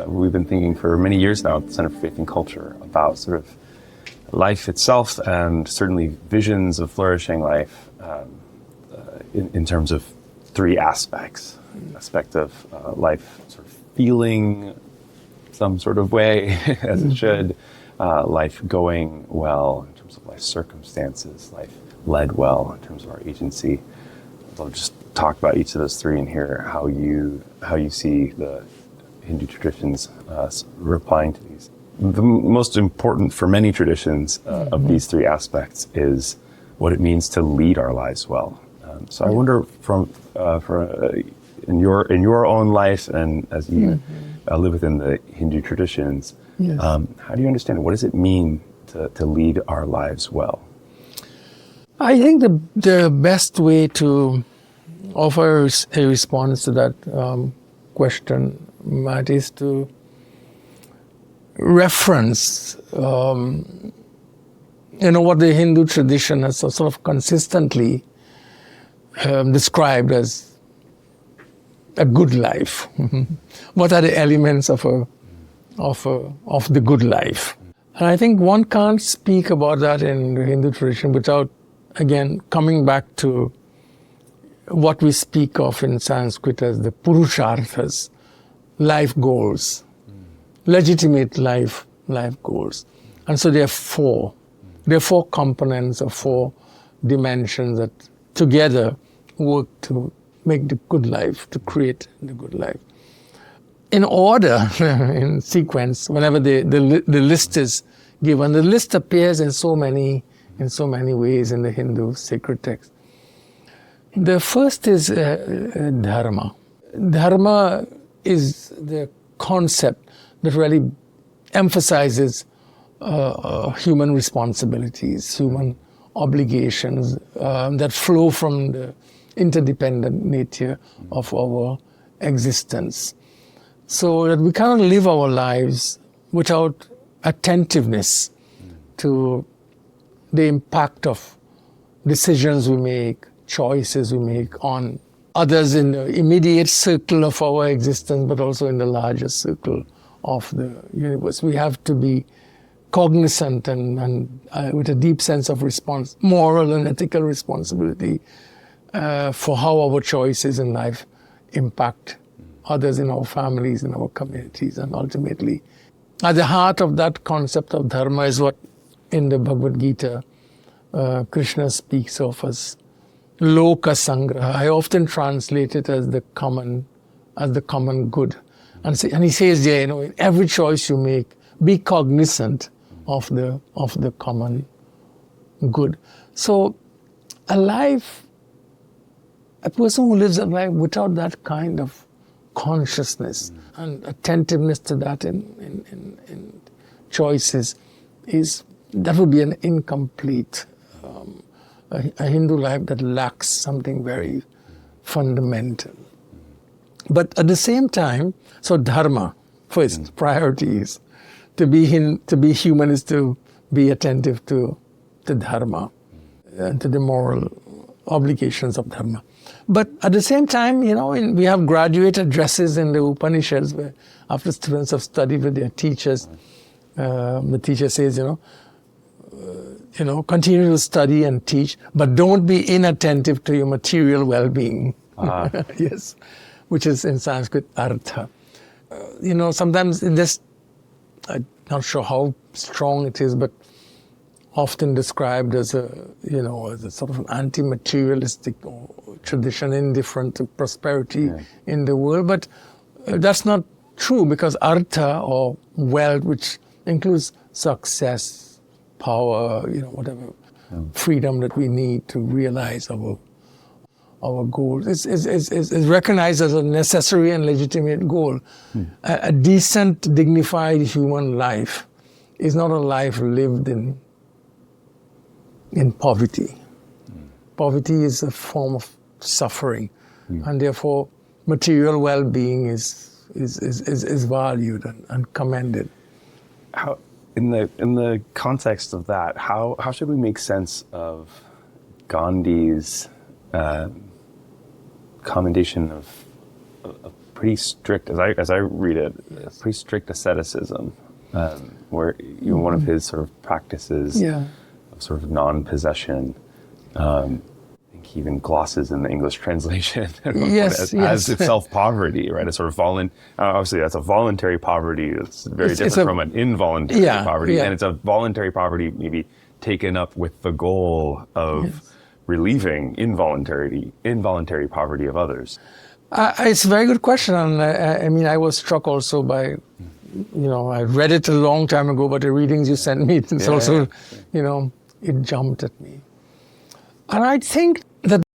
We've been thinking for many years now at the Center for Faith and Culture about sort of life itself and certainly visions of flourishing life in terms of three aspects. Aspect of life sort of feeling some sort of way as it should, life going well in terms of life circumstances, life led well in terms of our agency. I'll just talk about each of those three and hear how you see the Hindu traditions replying to these. The most important for many traditions of these three aspects is what it means to lead our lives well. So I wonder, in your own life and as you live within the Hindu traditions, how do you understand it? What does it mean to lead our lives well? I think the best way to offer a response to that question, Matt, is to reference what the Hindu tradition has sort of consistently described as a good life. What are the elements of the good life? And I think one can't speak about that in the Hindu tradition without, again, coming back to what we speak of in Sanskrit as the purusharthas, life goals, legitimate life goals. And so there are four components or four dimensions that together work to make the good life, to create the good life. In order, in sequence, whenever the list is given, the list appears in so many ways in the Hindu sacred text. The first is Dharma. Dharma is the concept that really emphasizes human responsibilities, human obligations that flow from the interdependent nature of our existence. So that we cannot live our lives without attentiveness to the impact of decisions we make, choices we make on others in the immediate circle of our existence, but also in the larger circle of the universe. We have to be cognizant and with a deep sense of moral and ethical responsibility for how our choices in life impact others in our families, in our communities, and ultimately at the heart of that concept of dharma is what in the Bhagavad Gita Krishna speaks of as loka sangraha. I often translate it as the common good. And he says there, in every choice you make, be cognizant of the common good. So a person who lives a life without that kind of consciousness and attentiveness to that in choices that would be an incomplete a Hindu life that lacks something very fundamental. But at the same time, so dharma, first, priority is to be human is to be attentive to dharma and to the moral obligations of dharma. But at the same time, we have graduate addresses in the Upanishads where after students have studied with their teachers, the teacher says, continue to study and teach, but don't be inattentive to your material well-being. Yes, which is in Sanskrit artha. Sometimes I'm not sure how strong it is, but often described as a sort of an anti-materialistic tradition, indifferent to prosperity in the world. But that's not true, because artha, or wealth, which includes success, power, whatever freedom that we need to realize our goals, is recognized as a necessary and legitimate goal. A decent, dignified human life is not a life lived in poverty. Poverty is a form of suffering, and therefore material well-being is valued and commended. How, in the context of that, how should we make sense of Gandhi's commendation of pretty strict, as I read it, pretty strict asceticism, where one of his sort of practices of sort of non-possession. I think he even glosses in the English translation as itself poverty, right? A sort of obviously that's a voluntary poverty. It's very different from an involuntary poverty, and it's a voluntary poverty maybe taken up with the goal of relieving involuntary poverty of others. It's a very good question, and I mean, I was struck also by, I read it a long time ago, but the readings you sent me, it's also, it jumped at me. And I think that